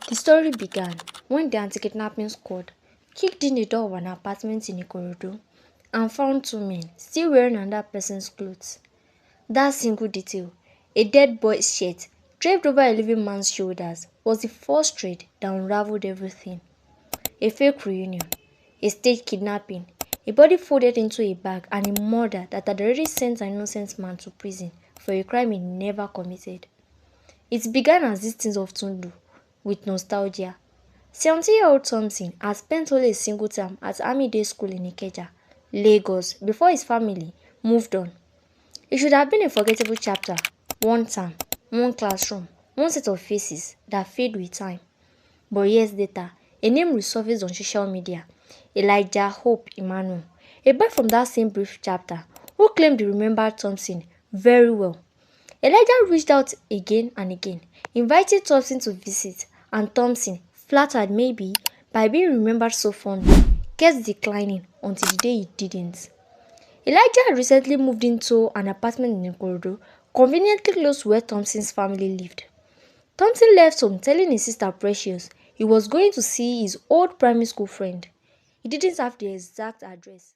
The story began when the anti-kidnapping squad kicked in the door of an apartment in Ikorodu and found two men still wearing another person's clothes. That single detail, a dead boy's shirt draped over a living man's shoulders, was the first thread that unraveled everything. A fake reunion, a staged kidnapping, a body folded into a bag, and a murder that had already sent an innocent man to prison for a crime he never committed. It began as these things often do, with nostalgia. 70-year-old Thompson had spent only a single term at Army Day School in Ikeja, Lagos, before his family moved on. It should have been a forgettable chapter, one term, one classroom, one set of faces that fade with time. But years later, a name resurfaced on social media, Elijah Hope Emmanuel, a boy from that same brief chapter who claimed he remembered Thompson very well. Elijah reached out again and again, invited Thompson to visit, and Thompson, flattered maybe by being remembered so fondly, kept declining until the day he didn't. Elijah had recently moved into an apartment in Ikorodu, conveniently close to where Thompson's family lived. Thompson left home telling his sister Precious he was going to see his old primary school friend. He didn't have the exact address.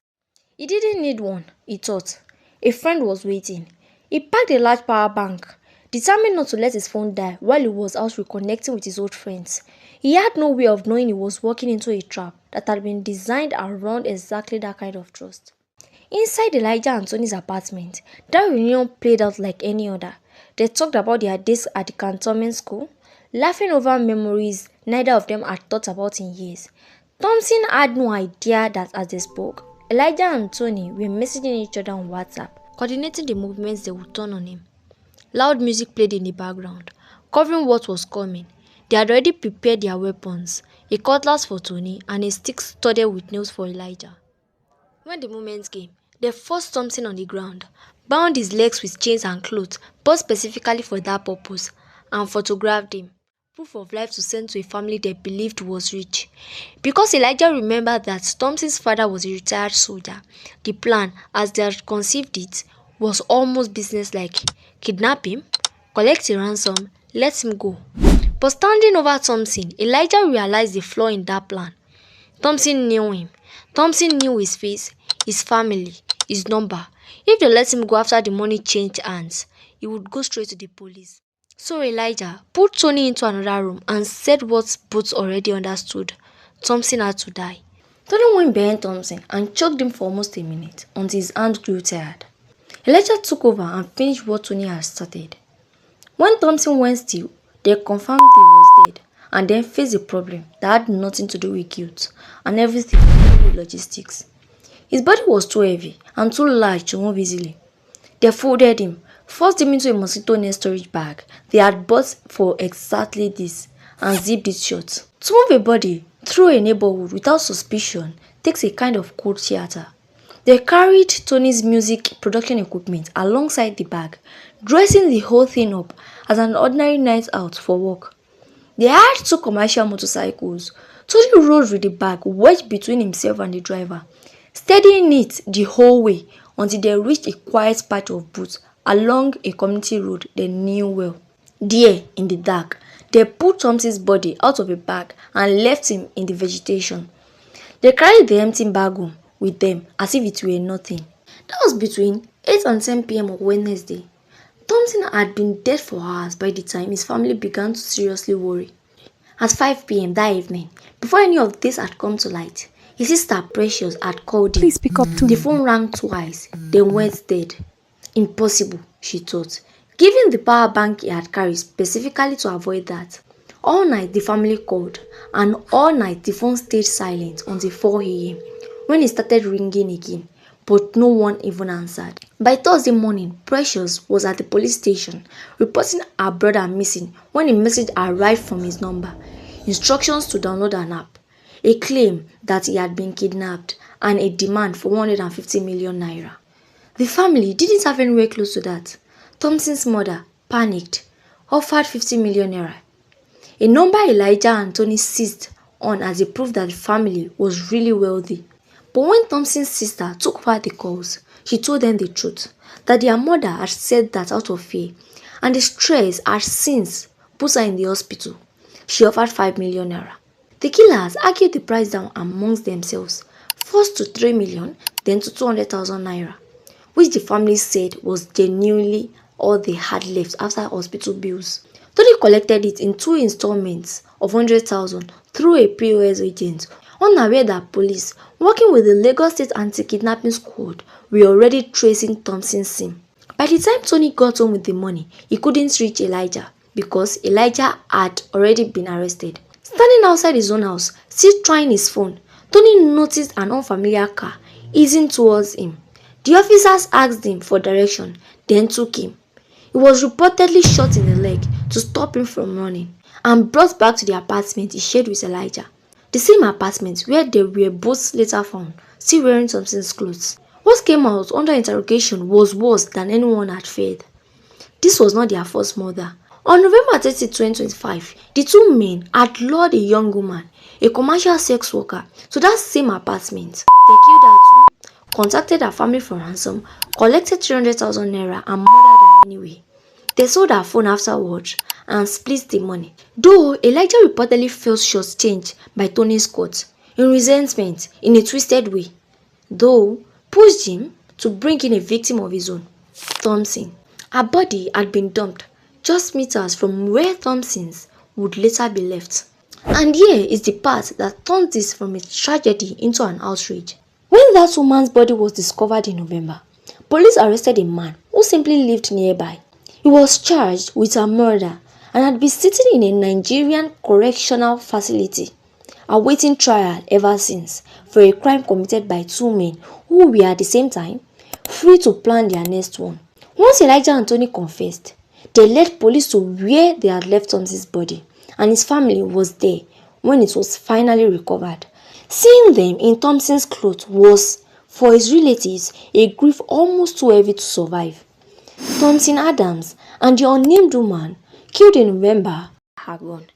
He didn't need one, he thought. A friend was waiting. He packed a large power bank, determined not to let his phone die while he was out reconnecting with his old friends. He had no way of knowing he was walking into a trap that had been designed around exactly that kind of trust. Inside Elijah and Tony's apartment, that reunion played out like any other. They talked about their days at the cantonment school, laughing over memories neither of them had thought about in years. Thompson had no idea that as they spoke, Elijah and Tony were messaging each other on WhatsApp, coordinating the movements they would turn on him. Loud music played in the background, covering what was coming. They had already prepared their weapons, a cutlass for Tony and a stick studded with nails for Elijah. When the moment came, they forced Thompson on the ground, bound his legs with chains and clothes bought specifically for that purpose, and photographed him. Proof of life to send to a family they believed was rich. Because Elijah remembered that Thompson's father was a retired soldier, the plan, as they had conceived it, was almost businesslike. Kidnap him, collect a ransom, let him go. But standing over Thompson, Elijah realized the flaw in that plan. Thompson knew him. Thompson knew his face, his family, his number. If they let him go after the money changed hands, he would go straight to the police. So Elijah put Tony into another room and said what both already understood. Thompson had to die. Tony went behind Thompson and choked him for almost a minute until his hands grew tired. Elijah took over and finished what Tony had started. When Thompson went still, they confirmed he was dead and then faced a problem that had nothing to do with guilt and everything to do with logistics. His body was too heavy and too large to move easily. They folded him, forced him into a mosquito net storage bag they had bought for exactly this, and zipped it shut. To move a body through a neighborhood without suspicion takes a kind of cold theater. They carried Tony's music production equipment alongside the bag, dressing the whole thing up as an ordinary night out for work. They had two commercial motorcycles. Tony rode with the bag wedged between himself and the driver, steadying it the whole way until they reached a quiet patch of woods along a community road they knew well. There, in the dark, they pulled Thompson's body out of a bag and left him in the vegetation. They carried the empty bag home with them as if it were nothing. That was between 8 and 10 p.m. on Wednesday. Thompson had been dead for hours by the time his family began to seriously worry. At 5 p.m. that evening, before any of this had come to light, his sister Precious had called him. Please pick up too. The phone rang twice, then went dead. Impossible, she thought, given the power bank he had carried specifically to avoid that. All night the family called, and all night the phone stayed silent until 4 a.m. when it started ringing again, but no one even answered. By Thursday morning, Precious was at the police station reporting her brother missing when a message arrived from his number. Instructions to download an app, a claim that he had been kidnapped, and a demand for 150 million naira. The family didn't have anywhere close to that. Thompson's mother, panicked, offered 50 million naira, a number Elijah and Tony seized on as a proof that the family was really wealthy. But when Thompson's sister took over the calls, she told them the truth, that their mother had said that out of fear, and the stress had since put her in the hospital. She offered 5 million naira. The killers argued the price down amongst themselves, first to 3 million, then to 200,000 naira, which the family said was genuinely all they had left after hospital bills. Tony collected it in 2 installments of 100,000 through a POS agent, unaware that police, working with the Lagos State Anti-Kidnapping Squad, were already tracing Thompson's sim. By the time Tony got home with the money, he couldn't reach Elijah because Elijah had already been arrested. Standing outside his own house, still trying his phone, Tony noticed an unfamiliar car easing towards him. The officers asked him for direction, then took him. He was reportedly shot in the leg to stop him from running and brought back to the apartment he shared with Elijah, the same apartment where they were both later found, still wearing Thompson's clothes. What came out under interrogation was worse than anyone had feared. This was not their first murder. On November 30, 2025, the two men had lured a young woman, a commercial sex worker, to that same apartment. They killed her too, contacted her family for ransom, collected 300,000 naira and murdered her anyway. They sold her phone afterwards and split the money. Though Elijah reportedly felt shortchanged by Tony's court, in resentment, in a twisted way, though pushed him to bring in a victim of his own, Thompson. Her body had been dumped just meters from where Thompson's would later be left. And here is the part that turned this from a tragedy into an outrage. When that woman's body was discovered in November, police arrested a man who simply lived nearby. He was charged with a murder and had been sitting in a Nigerian correctional facility, awaiting trial ever since for a crime committed by two men who were at the same time free to plan their next one. Once Elijah and Tony confessed, they led police to where they had left Thompson's body, and his family was there when it was finally recovered. Seeing them in Thompson's clothes was, for his relatives, a grief almost too heavy to survive. Thompson Adams and the unnamed woman killed in November are gone.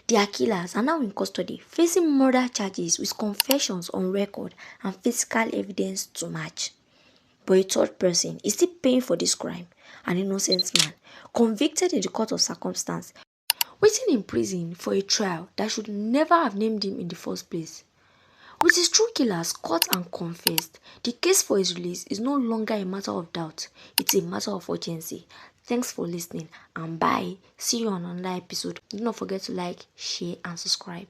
Their killers are now in custody, facing murder charges with confessions on record and physical evidence to match. But a third person is still paying for this crime, an innocent man, convicted in the court of circumstance, waiting in prison for a trial that should never have named him in the first place. With his true killers caught and confessed, the case for his release is no longer a matter of doubt, it's a matter of urgency. Thanks for listening and bye. See you on another episode. Do not forget to like, share and subscribe.